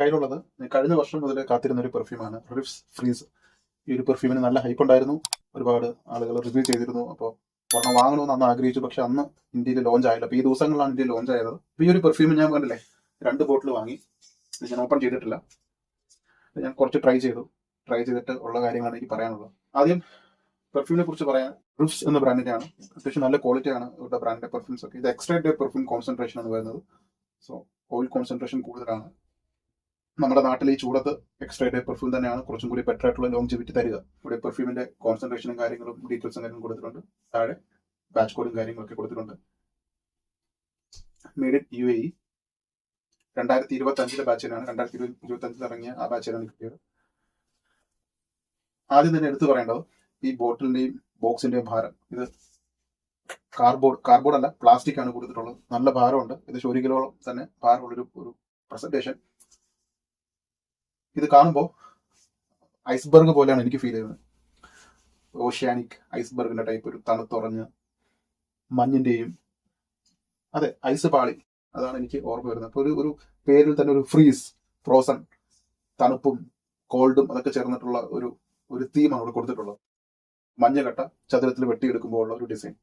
കയ്യിലുള്ളത് കഴിഞ്ഞ വർഷം മുതൽ കാത്തിരുന്ന ഒരു പെർഫ്യൂമാണ് റിഫ്സ് ഫ്രീസ്. ഈ ഒരു പെർഫ്യൂമിന് നല്ല ഹൈപ്പ് ഉണ്ടായിരുന്നു, ഒരുപാട് ആളുകൾ റിവ്യൂ ചെയ്തിരുന്നു. അപ്പോൾ ഒരെണ്ണം വാങ്ങണമെന്ന് അന്ന് ആഗ്രഹിച്ചു, പക്ഷെ അന്ന് ഇന്ത്യയിൽ ലോഞ്ച് ആയില്ല. അപ്പോൾ ഈ ദിവസങ്ങളിലാണ് ഇന്ത്യയിൽ ലോഞ്ച് ആയത്. അപ്പോൾ ഈ ഒരു പെർഫ്യൂം ഞാൻ കണ്ടില്ലേ 2 ബോട്ടിൽ വാങ്ങി. ഞാൻ ഓപ്പൺ ചെയ്തിട്ടില്ല, ഞാൻ കുറച്ച് ട്രൈ ചെയ്തിട്ട് ഉള്ള കാര്യങ്ങളാണ് എനിക്ക് പറയാനുള്ളത്. ആദ്യം പെർഫ്യൂമിനെ കുറിച്ച് പറയാൻ, റിഫ്സ് എന്ന ബ്രാൻഡിന്റെയാണ്. അത്യാവശ്യം നല്ല ക്വാളിറ്റിയാണ് ഇവരുടെ ബ്രാൻഡിന്റെ പെർഫ്യൂംസ് ഒക്കെ. ഇത് എക്സ്ട്രാക്റ്റഡ് പെർഫ്യൂം കോൺസെൻട്രേഷൻ ആണ് വരുന്നത്. സോ ഓയിൽ കോൺസെൻട്രേഷൻ കൂടുതലാണ്. നമ്മുടെ നാട്ടിൽ ഈ ചൂടത്ത് എക്സ്ട്രാക്റ്റഡ് പെർഫ്യൂം തന്നെയാണ് കുറച്ചും കൂടി ബെറ്റർ ആയിട്ടുള്ള ലോങ്ജിവിറ്റി തരിക. ഇവിടെ പെർഫ്യൂമിന്റെ കോൺസെൻട്രേഷനും കാര്യങ്ങളും ഡീറ്റെയിൽസും കാര്യങ്ങളും കൊടുത്തിട്ടുണ്ട്. താഴെ ബാച്ച് കോഡും കാര്യങ്ങളൊക്കെ കൊടുത്തിട്ടുണ്ട്. Made in UAE. 2025 ബാച്ചിനാണ്, 2025 ഇറങ്ങിയ ആ ബാച്ചിനാണ് കിട്ടിയത്. ആദ്യം തന്നെ എടുത്തു പറയേണ്ടത് ഈ ബോട്ടിലിന്റെയും ബോക്സിന്റെയും ഭാരം. ഇത് കാർഡ്ബോർഡ് അല്ല, പ്ലാസ്റ്റിക് ആണ് കൊടുത്തിട്ടുള്ളത്. നല്ല ഭാരമുണ്ട്. ഇത് 1 കിലോളം തന്നെ ഭാരമുള്ളൊരു പ്രസന്റേഷൻ. ഇത് കാണുമ്പോൾ ഐസ്ബർഗ് പോലെയാണ് എനിക്ക് ഫീൽ ചെയ്യുന്നത്. ഓഷ്യാനിക് ഐസ്ബർഗിന്റെ ടൈപ്പ്, ഒരു തണുത്തുറഞ്ഞ് മഞ്ഞിന്റെയും അതെ ഐസ് പാളി, അതാണ് എനിക്ക് ഓർമ്മ വരുന്നത്. അപ്പൊ ഒരു പേരിൽ തന്നെ ഒരു ഫ്രീസ്, ഫ്രോസൺ, തണുപ്പും കോൾഡും അതൊക്കെ ചേർന്നിട്ടുള്ള ഒരു തീമാണ് ഇവിടെ കൊടുത്തിട്ടുള്ളത്. മഞ്ഞകട്ട ചതുരത്തിൽ വെട്ടിയെടുക്കുമ്പോൾ ഉള്ള ഒരു ഡിസൈൻ.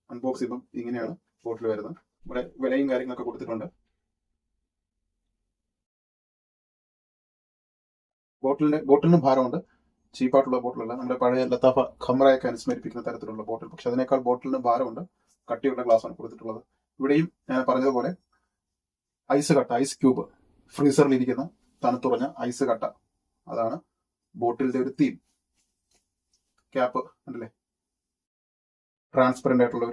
അൺബോക്സ് ചെയ്യുമ്പം ഇങ്ങനെയാണ് ബോട്ടിൽ വരുന്നത്. ഇവിടെ വിലയും കാര്യങ്ങളൊക്കെ കൊടുത്തിട്ടുണ്ട്. ബോട്ടിലിന് ഭാരമുണ്ട്. ചീപ്പായിട്ടുള്ള ബോട്ടിലല്ല, നമ്മുടെ പഴയ ലത്താഫ ഖമ്രയൊക്കെ അനുസ്മരിപ്പിക്കുന്ന തരത്തിലുള്ള ബോട്ടിൽ. പക്ഷെ അതിനേക്കാൾ ബോട്ടിലിന് ഭാരമുണ്ട്. കട്ടിയുള്ള ഗ്ലാസ് ആണ് കൊടുത്തിട്ടുള്ളത്. ഇവിടെയും ഞാൻ പറഞ്ഞതുപോലെ ഐസ് കട്ട, ഐസ് ക്യൂബ്, ഫ്രീസറിൽ ഇരിക്കുന്ന തണുത്തുറഞ്ഞ ഐസ് കട്ട, അതാണ് ബോട്ടിലിന്റെ ഒരു തീം. ക്യാപ്പ് ഉണ്ടല്ലേ, ട്രാൻസ്പെറന്റ് ആയിട്ടുള്ള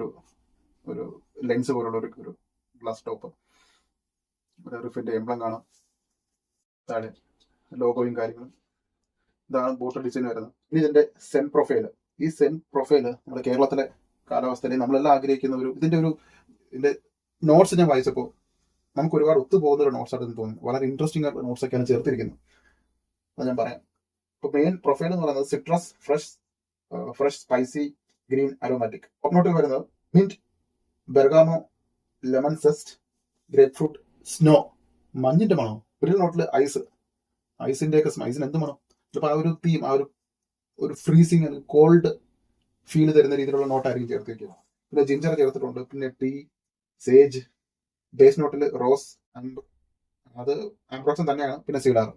ഒരു ലെൻസ് പോലുള്ള ഒരു ഗ്ലാസ് ടോപ്പ്. റിഫിന്റെ എംബ്ലം കാണാം, താഴെ ലോഗോയും കാര്യങ്ങളും. ഇതാണ് ബോട്ടിൽ ഡിസൈൻ വരുന്നത്. ഇനി ഇതിന്റെ സെൻ പ്രൊഫൈല്. ഈ സെൻ പ്രൊഫൈല് നമ്മുടെ കേരളത്തിലെ കാലാവസ്ഥയിൽ നമ്മളെല്ലാം ആഗ്രഹിക്കുന്ന ഇതിന്റെ നോട്ട്സ് ഞാൻ വായിച്ചപ്പോൾ നമുക്ക് ഒരുപാട് ഒത്തുപോകുന്ന ഒരു നോട്ട്സ് ആയിട്ട് തോന്നി. വളരെ ഇൻട്രസ്റ്റിംഗ് ആയിട്ടുള്ള നോട്ട്സ് ഒക്കെയാണ് ചേർത്തിരിക്കുന്നത്. അത് ഞാൻ പറയാം. ഇപ്പൊ മെയിൻ പ്രൊഫൈൽ എന്ന് പറയുന്നത് citrus, fresh spicy green aromatic. Top നോട്ടിൽ വരുന്നത് mint, bergamot, lemon zest, grapefruit, snow, മഞ്ഞിന്റെ മണം. ഒരു നോട്ടിൽ ഐസിന്റെ ഒക്കെ ഐസിന് എന്ത് മണം. അപ്പൊ ആ ഒരു തീം, ആ ഒരു ഫ്രീസിങ്, കോൾഡ് ഫീൽ തരുന്ന രീതിയിലുള്ള നോട്ടായിരിക്കും ചേർത്തിരിക്കുന്നത്. പിന്നെ ജിഞ്ചർ ചേർത്തിട്ടുണ്ട്, പിന്നെ ടീ, സേജ്. ബേസ് നോട്ടിൽ റോസ്, അത് ആംബ്രോക്സൺ തന്നെയാണ്, പിന്നെ സീഡാർ.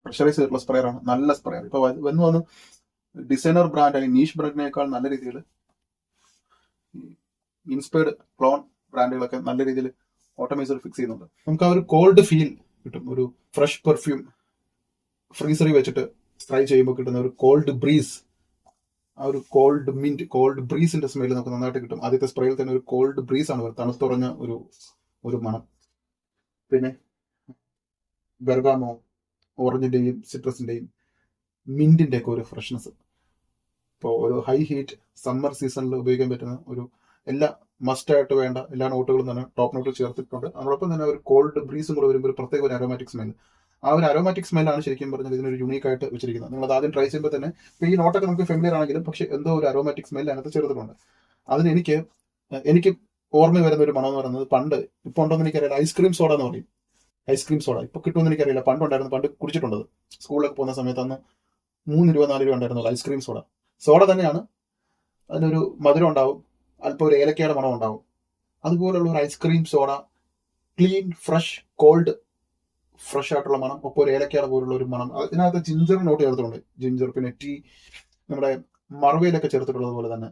പ്രഷറൈസ് ചെയ്തിട്ടുള്ള സ്പ്രേയർ ആണ്, നല്ല സ്പ്രേയർ. ഇപ്പൊ വന്ന് ഡിസൈനർ ബ്രാൻഡ് അല്ലെങ്കിൽ നീഷ് ബ്രാൻഡിനേക്കാൾ നല്ല രീതിയിൽ ഇൻസ്പയർഡ് ക്ലോൺ ബ്രാൻഡുകളൊക്കെ നല്ല രീതിയിൽ ഓട്ടോമൈസർ ഫിക്സ് ചെയ്യുന്നുണ്ട്. നമുക്ക് ആ ഒരു കോൾഡ് ഫീൽ കിട്ടും. ഒരു ഫ്രഷ് പെർഫ്യൂം ഫ്രീസറിൽ വെച്ചിട്ട് സ്പ്രേ ചെയ്യുമ്പോൾ കിട്ടുന്ന ഒരു കോൾഡ് ബ്രീസ്, ആ ഒരു കോൾഡ് മിന്റ്, കോൾഡ് ബ്രീസിന്റെ സ്മെല്ല് നമുക്ക് നന്നായിട്ട് കിട്ടും. ആദ്യത്തെ സ്പ്രേയിൽ തന്നെ ഒരു കോൾഡ് ബ്രീസ് ആണ്, തണുത്തുറഞ്ഞ ഒരു മണം. പിന്നെ ബെർഗാമോ, ഓറഞ്ചിന്റെയും സിട്രസിന്റെയും മിന്റിന്റെ ഒക്കെ ഒരു ഫ്രഷ്നെസ്. ഇപ്പോൾ ഒരു ഹൈ ഹീറ്റ് സമ്മർ സീസണിൽ ഉപയോഗിക്കാൻ പറ്റുന്ന എല്ലാ മസ്റ്റായിട്ട് വേണ്ട എല്ലാ നോട്ടുകളും തന്നെ ടോപ്പ് നോട്ടിൽ ചേർത്തിട്ടുണ്ട്. അതോടൊപ്പം തന്നെ ഒരു കോൾഡ് ബ്രീസും കൂടെ വരുമ്പോൾ ഒരു പ്രത്യേക ഒരു അരോമാറ്റിക് സ്മെൽ. ആ ഒരു അരോമാറ്റിക് സ്മെല്ലാണ് ശരിക്കും പറഞ്ഞാൽ ഇതിനൊരു യൂണീക്ക് ആയിട്ട് വെച്ചിരിക്കുന്നത്. നിങ്ങൾ അത് ആദ്യം ട്രൈ ചെയ്യുമ്പോൾ തന്നെ ഇപ്പൊ ഈ നോട്ടൊക്കെ നമുക്ക് ഫെമിലിയർ ആണെങ്കിലും പക്ഷെ എന്തോ ഒരു അരോമാറ്റിക് സ്മെൽ അതിനകത്ത് ചേർത്തിട്ടുണ്ട്. അതിന് എനിക്ക് ഓർമ്മ വരുന്ന ഒരു മണം എന്ന് പറയുന്നത്, പണ്ട് ഇപ്പൊ ഉണ്ടോന്ന് എനിക്കറിയില്ല, ഐസ്ക്രീം സോഡ എന്ന് പറയും. ഐസ്ക്രീം സോഡ ഇപ്പൊ കിട്ടുമെന്ന് എനിക്കറിയില്ല. പണ്ടുണ്ടായിരുന്നു, പണ്ട് കുടിച്ചിട്ടുണ്ടത്. സ്കൂളിലൊക്കെ പോകുന്ന സമയത്ത് അന്ന് 3 രൂപ 4 രൂപ ഉണ്ടായിരുന്നു ഐസ്ക്രീം സോഡ തന്നെയാണ്. അതിനൊരു മധുരം ഉണ്ടാവും, അല്പം ഒരു ഏലക്കയുടെ മണം ഉണ്ടാവും. അതുപോലുള്ള ഒരു ice cream soda, clean, fresh, cold, fresh ആയിട്ടുള്ള മണം, ഒപ്പം ഒരു ഏലക്കയുടെ പോലുള്ള ഒരു മണം. അതിനകത്ത് ജിഞ്ചർ നോട്ട് ചേർത്തിട്ടുണ്ട്. ജിഞ്ചർ, പിന്നെ ടീ, നമ്മുടെ മറവയിലൊക്കെ ചേർത്തിട്ടുള്ളത് പോലെ തന്നെ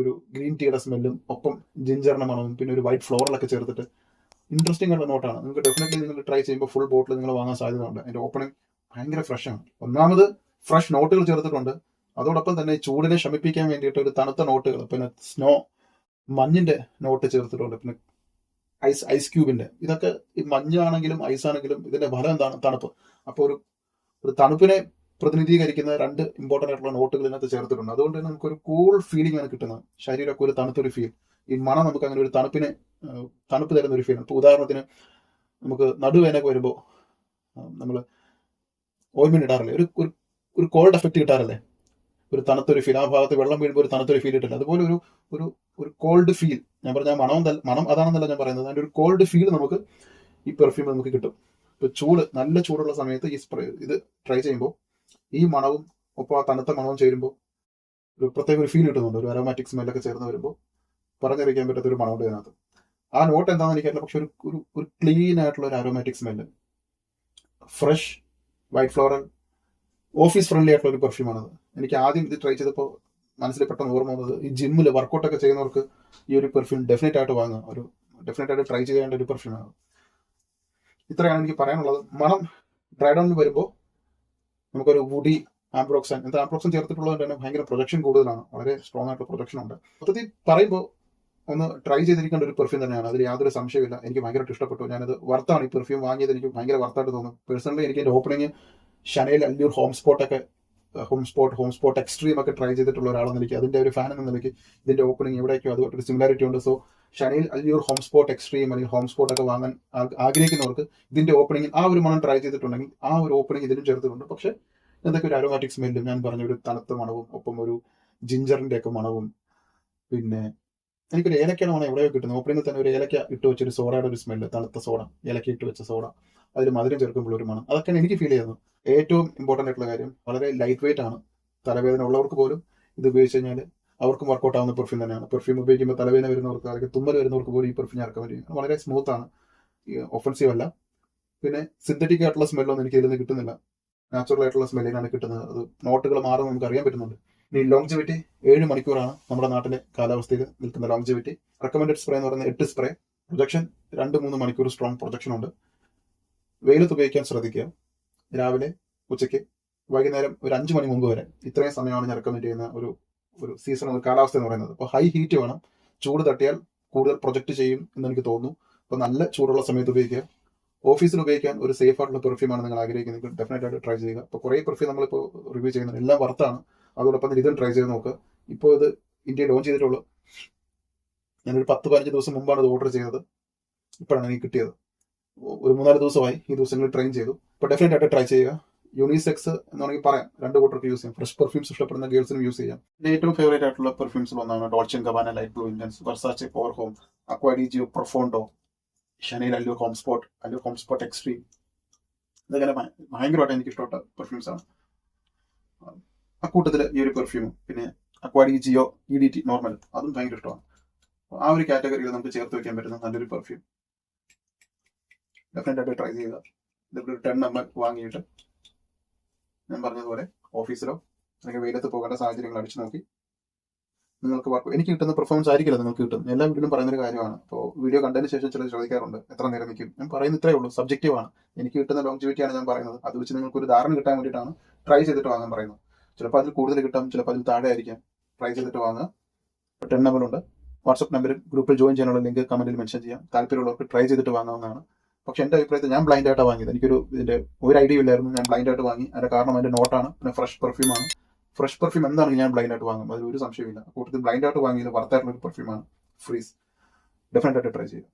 ഒരു ഗ്രീൻ ടീയുടെ സ്മെല്ലും ഒപ്പം ജിഞ്ചറിന്റെ മണവും പിന്നെ ഒരു വൈറ്റ് ഫ്ലോറിലൊക്കെ ചേർത്തിട്ട് ഇൻട്രസ്റ്റിംഗ് ആയിട്ടുള്ള നോട്ടാണ്. നിങ്ങൾക്ക് ഡെഫിനറ്റ്ലി നിങ്ങൾ ട്രൈ ചെയ്യുമ്പോൾ ഫുൾ ബോട്ടിൽ നിങ്ങൾ വാങ്ങാൻ സാധ്യതയുണ്ട്. അതിന്റെ ഓപ്പണിംഗ് ഭയങ്കര ഫ്രഷ് ആണ്. ഒന്നാമത് ഫ്രഷ് നോട്ടുകൾ ചേർത്തിട്ടുണ്ട്. അതോടൊപ്പം തന്നെ ചൂടിനെ ശമിപ്പിക്കാൻ വേണ്ടിയിട്ട് ഒരു തണുത്ത നോട്ടുകൾ, പിന്നെ സ്നോ, മഞ്ഞിന്റെ നോട്ട് ചേർത്തിട്ടുണ്ട്. പിന്നെ ഐസ് ക്യൂബിന്റെ. ഇതൊക്കെ ഈ മഞ്ഞാണെങ്കിലും ഐസാണെങ്കിലും ഇതിന്റെ ഫലം എന്താണ്? തണുപ്പ്. അപ്പോൾ ഒരു തണുപ്പിനെ പ്രതിനിധീകരിക്കുന്ന 2 ഇമ്പോർട്ടന്റ് ആയിട്ടുള്ള നോട്ടുകൾ ഇതിനകത്ത് ചേർത്തിട്ടുണ്ട്. അതുകൊണ്ട് തന്നെ നമുക്കൊരു കൂൾ ഫീലിംഗ് ആണ് കിട്ടുന്നത്. ശരീരമൊക്കെ ഒരു തണുത്തൊരു ഫീൽ. ഈ മണം നമുക്ക് അങ്ങനെ ഒരു തണുപ്പ് തരുന്ന ഒരു ഫീൽ. ഇപ്പൊ ഉദാഹരണത്തിന് നമുക്ക് നടുവേനൊക്കെ വരുമ്പോൾ നമ്മൾ ഓയിൻമെന്റ് ഇടാറില്ലേ, ഒരു കോൾഡ് എഫക്റ്റ് കിട്ടാറില്ലേ. ഒരു തണുത്തൊരു ഫീൽ, ആ ഭാഗത്ത് വെള്ളം വീഴുമ്പോൾ ഒരു തണുത്തൊരു ഫീൽ കിട്ടില്ല. അതുപോലെ ഒരു ഒരു ഒരു കോൾഡ് ഫീൽ, ഞാൻ പറഞ്ഞ മണം അതാണെന്നല്ല ഞാൻ പറയുന്നത്, അതിൻ്റെ ഒരു കോൾഡ് ഫീൽ നമുക്ക് ഈ പെർഫ്യൂം നമുക്ക് കിട്ടും. ഇപ്പൊ നല്ല ചൂടുള്ള സമയത്ത് ഈ സ്പ്രേ ഇത് ട്രൈ ചെയ്യുമ്പോൾ ഈ മണവും ഒപ്പം ആ തണുത്ത മണവും ചേരുമ്പോൾ ഒരു പ്രത്യേക ഒരു ഫീൽ കിട്ടുന്നുണ്ട്. ഒരു അരോമാറ്റിക് സ്മെല്ലൊക്കെ ചേർന്ന് വരുമ്പോൾ പറഞ്ഞറിയിക്കാൻ പറ്റാത്ത ഒരു മണമുണ്ട് ഇതിനകത്ത്. ആ നോട്ട് എന്താണെന്ന് എനിക്കറിയില്ല, പക്ഷെ ഒരു ക്ലീൻ ആയിട്ടുള്ള ഒരു aromatic smell, fresh white floral, office friendly ആയിട്ടുള്ള ഒരു പെർഫ്യൂമാണത്. എനിക്ക് ആദ്യം ഇത് ട്രൈ ചെയ്തപ്പോൾ മനസ്സിൽ പെട്ടെന്ന് ഓർമ്മ വന്നത്, ഈ ജിമ്മിൽ വർക്കൗട്ടൊക്കെ ചെയ്യുന്നവർക്ക് ഈ ഒരു പെർഫ്യൂം ഡെഫിനറ്റ് ആയിട്ട് വാങ്ങുക, ഡെഫിനറ്റ് ആയിട്ട് ട്രൈ ചെയ്യേണ്ട ഒരു പെർഫ്യൂമാണ്. ഇത്രയാണ് എനിക്ക് പറയാനുള്ളത്. മണം ഡ്രൈ ഡൗണിൽ വരുമ്പോൾ നമുക്കൊരു വുഡി ആംബ്രോക്സൻ, എന്താ ആംബ്രോക്സൻ ചേർത്തിട്ടുള്ളത് തന്നെ ഭയങ്കര പ്രൊജക്ഷൻ കൂടുതലാണ്, വളരെ സ്ട്രോങ് ആയിട്ടുള്ള പ്രൊജക്ഷൻ ഉണ്ട്. മൊത്തത്തിൽ പറയുമ്പോൾ ഒന്ന് ട്രൈ ചെയ്തിരിക്കേണ്ട ഒരു പെർഫ്യൂം തന്നെയാണ്, അതിൽ യാതൊരു സംശയമില്ല. എനിക്ക് ഭയങ്കരമായിട്ട് ഇഷ്ടപ്പെട്ടു. ഞാനത് വർത്താണ്, ഈ പെർഫ്യൂം വാങ്ങിയത് എനിക്ക് ഭയങ്കര വർത്തായിട്ട് തോന്നുന്നു. പേഴ്സണലി എനിക്ക് എൻ്റെ opening Chanel Allure Homme Sport extreme ഒക്കെ ട്രൈ ചെയ്തിട്ടുള്ള ഒരാളെന്ന് നിലയ്ക്ക്, അതിന്റെ ഒരു ഫാൻ എന്ന നിലയ്ക്ക് ഇതിന്റെ ഓപ്പണിങ് എവിടെയൊക്കെയോ അതുമായിട്ടൊരു സിമിലാരിറ്റി ഉണ്ട്. So Chanel Allure Homme Sport extreme അല്ലെങ്കിൽ ഹോം സ്പോട്ട് ഒക്കെ വാങ്ങാൻ ആഗ്രഹിക്കുന്നവർക്ക് ഇതിന്റെ ഓപ്പണിംഗ് ആ ഒരു മണം ട്രൈ ചെയ്തിട്ടുണ്ടെങ്കിൽ ആ ഒരു ഓപ്പണിംഗ് ഇതിലും ചേർത്തിട്ടുണ്ട്. പക്ഷെ എന്തൊക്കെ ഒരു അരോമാറ്റിക് സ്മെല്ലും, ഞാൻ പറഞ്ഞ ഒരു തണുത്ത മണവും ഒപ്പം ഒരു ജിഞ്ചറിന്റെ ഒക്കെ മണവും, പിന്നെ എനിക്കൊരു ഏലക്കയുടെ മണം എവിടെയോ കിട്ടുന്നത്. ഓപ്പണിംഗിൽ തന്നെ ഒരു ഏലക്ക ഇട്ട് വെച്ചൊരു സോഡയുടെ ഒരു സ്മെല്ല്, തണുത്ത സോഡ, ഏലക്ക ഇട്ട് വെച്ച സോഡ, അതിൽ മധുരം ചേർക്കുമ്പോൾ ഒരു മണം, അതൊക്കെയാണ് എനിക്ക് ഫീൽ ചെയ്യുന്നത്. ഏറ്റവും ഇമ്പോർട്ടൻ്റ് ആയിട്ടുള്ള കാര്യം, വളരെ ലൈറ്റ് വെയിറ്റ് ആണ്. തലവേദന ഉള്ളവർക്ക് പോലും ഇത് ഉപയോഗിച്ച് കഴിഞ്ഞാൽ അവർക്കും വർക്കൗട്ട് ആവുന്ന പെർഫ്യൂം തന്നെയാണ്. പെർഫ്യൂം ഉപയോഗിക്കുമ്പോൾ തലവേദന വരുന്നവർക്ക്, അല്ലെങ്കിൽ തുമ്മൽ വരുന്നവർക്ക് പോലും ഈ പെർഫ്യൂം ഞാൻ റെക്കമെൻഡ് ചെയ്യും. വളരെ സ്മൂത്ത് ആണ്, ഒഫൻസീവ് അല്ല. പിന്നെ സിന്തറ്റിക് ആയിട്ടുള്ള സ്മെല്ലൊന്നും എനിക്ക് ഇതിൽ നിന്ന് കിട്ടുന്നില്ല, നാച്ചുറൽ ആയിട്ടുള്ള സ്മെല്ലിനാണ് കിട്ടുന്നത്. അത് നോട്ടുകൾ മാറും നമുക്ക് അറിയാൻ പറ്റുന്നുണ്ട്. ഇനി ലോങ്ജിവിറ്റി 7 മണിക്കൂറാണ് നമ്മുടെ നാട്ടിലെ കാലാവസ്ഥയിൽ നിൽക്കുന്ന ലോങ്ജിവിറ്റി. റെക്കമെൻഡഡ് സ്പ്രേ എന്ന് പറയുന്നത് 8 സ്പ്രേ. പ്രൊജക്ഷൻ 2-3 മണിക്കൂർ സ്ട്രോങ് പ്രൊജക്ഷൻ ഉണ്ട്. വെയിലത്ത് ഉപയോഗിക്കാൻ ശ്രദ്ധിക്കുക. രാവിലെ, ഉച്ചയ്ക്ക്, വൈകുന്നേരം ഒരു 5 മണി മുമ്പ് വരെ, ഇത്രയും സമയമാണ് ഞാൻ റെക്കമെൻഡ് ചെയ്യുന്ന ഒരു സീസൺ, ഒരു കാലാവസ്ഥ എന്ന് പറയുന്നത്. അപ്പോൾ ഹൈ ഹീറ്റ് വേണം, ചൂട് തട്ടിയാൽ കൂടുതൽ പ്രൊജക്ട് ചെയ്യും എന്ന് എനിക്ക് തോന്നുന്നു. അപ്പോൾ നല്ല ചൂടുള്ള സമയത്ത് ഉപയോഗിക്കുക. ഓഫീസിൽ ഉപയോഗിക്കാൻ ഒരു സേഫ് ആയിട്ടുള്ള പെർഫ്യൂമാണ് നിങ്ങൾ ആഗ്രഹിക്കുന്നത്, ഡെഫിനറ്റ് ആയിട്ട് ട്രൈ ചെയ്യുക. അപ്പോൾ കുറേ പെർഫ്യൂം നമ്മളിപ്പോൾ റിവ്യൂ ചെയ്യുന്നത് എല്ലാം വർത്താണ്. അതോടൊപ്പം ഇതും ട്രൈ ചെയ്ത് നോക്കുക. ഇപ്പോൾ ഇത് ഇന്ത്യയിൽ ലോഞ്ച് ചെയ്തിട്ടുള്ളൂ. ഞാനൊരു 10-15 ദിവസം മുമ്പാണ് ഇത് ഓർഡർ ചെയ്തത്. ഇപ്പോഴാണ് എനിക്ക് കിട്ടിയത്. ഒരു 3-4 ദിവസമായി ഈ ദിവസങ്ങളിൽ ട്രൈ ചെയ്തു. അപ്പോൾ ഡെഫിനറ്റ് ആയിട്ട് ട്രൈ ചെയ്യുക. യൂണിസെക്സ് എന്നാണെങ്കിൽ പറയാം, 2 കൂട്ടർക്ക് യൂസ് ചെയ്യാം. ഫ്രഷ് പെർഫ്യൂംസ് ഇഷ്ടപ്പെടുന്ന ഗേൾസിനും യൂസ് ചെയ്യാം. എൻ്റെ ഏറ്റവും ഫേവറേറ്റ് ആയിട്ടുള്ള പെർഫ്യൂംസിൽ ഒന്നാണ് Dolce and Gabbana Light Blue Intense, Versace Pour Homme, Acqua di Gio Profondo, Chanel Allure Homme Sport Extreme. ഇതങ്ങനെ ഭയങ്കരമായിട്ട് എനിക്ക് ഇഷ്ടപ്പെട്ട പെർഫ്യൂംസ് ആണ്. അക്കൂട്ടത്തിൽ ഈ ഒരു പെർഫ്യൂമും, പിന്നെ അക്വാ ഡി ജിയോ EDT നോർമൽ, അതും ഭയങ്കര ഇഷ്ടമാണ്. ആ ഒരു കാറ്റഗറിയിൽ നമുക്ക് ചേർത്ത് വെക്കാൻ പറ്റുന്ന നല്ലൊരു പെർഫ്യൂം, ഡെഫിനറ്റ് ആയിട്ട് ട്രൈ ചെയ്യുക. ഇതിൽ ഒരു 10 ml വാങ്ങിയിട്ട് ഞാൻ പറഞ്ഞതുപോലെ ഓഫീസിലോ അല്ലെങ്കിൽ വെയിലത്ത് പോകേണ്ട സാഹചര്യങ്ങൾ അടിച്ചു നോക്കി നിങ്ങൾക്ക് എനിക്ക് കിട്ടുന്ന പെർഫോമൻസ് ആയിരിക്കില്ല നിങ്ങൾക്ക് കിട്ടും. എല്ലാ വീട്ടിലും പറയുന്നൊരു കാര്യമാണ്. അപ്പോൾ വീഡിയോ കണ്ടതിന് ശേഷം ചിലർ ചോദിക്കാറുണ്ട് എത്ര നേരം നിൽക്കും. ഞാൻ പറയുന്നത് ഇത്രയേ ഉള്ളൂ, സബ്ജക്റ്റീവാണ്. എനിക്ക് കിട്ടുന്ന ലോങ്ജിവിറ്റിയാണ് ഞാൻ പറയുന്നത്. അത് വെച്ച് നിങ്ങൾക്ക് ഒരു ധാരണ കിട്ടാൻ വേണ്ടിയിട്ടാണ് ട്രൈ ചെയ്തിട്ട് വാങ്ങാൻ പറയുന്നത്. ചിലപ്പോൾ അതിൽ കൂടുതൽ കിട്ടാം, ചിലപ്പോൾ അതിൽ താഴെ ആയിരിക്കാം. ട്രൈ ചെയ്തിട്ട് വാങ്ങുക. 10 ml ഉണ്ട്. വാട്സ്ആപ്പ് നമ്പറിൽ ഗ്രൂപ്പിൽ ജോയിൻ ചെയ്യാനുള്ള ലിങ്ക് കമന്റിൽ മെൻഷൻ ചെയ്യാം. താല്പര്യമുള്ളവർക്ക് ട്രൈ ചെയ്തിട്ട് വാങ്ങാവുന്നതാണ്. പക്ഷെ എൻ്റെ അഭിപ്രായത്തിൽ ഞാൻ ബ്ലൈൻഡ് ആയിട്ടാണ് വാങ്ങിയത്. എനിക്കൊരു ഇതിന്റെ ഒരു ഐഡിയ ഇല്ലായിരുന്നു. ഞാൻ ബ്ലൈൻഡ് ആയിട്ട് വാങ്ങി. അതിന്റെ കാരണം അതിന്റെ നോട്ടാണ്. പിന്നെ ഫ്രഷ് പെർഫ്യൂമാണ്. ഫ്രഷ് പെർഫ്യൂം എന്താണെങ്കിൽ ഞാൻ ബ്ലൈൻഡ് ആയിട്ട് വാങ്ങും, അതിൽ ഒരു സംശയമില്ല. കൂട്ടത്തിൽ ബ്ലൈൻഡ് ആയിട്ട് വാങ്ങിയത് വർത്തായിട്ടുള്ള ഒരു പെർഫ്യൂമാണ് ഫ്രീസ്. ഡെഫിനറ്റ് ആയിട്ട് ട്രൈ ചെയ്യുക.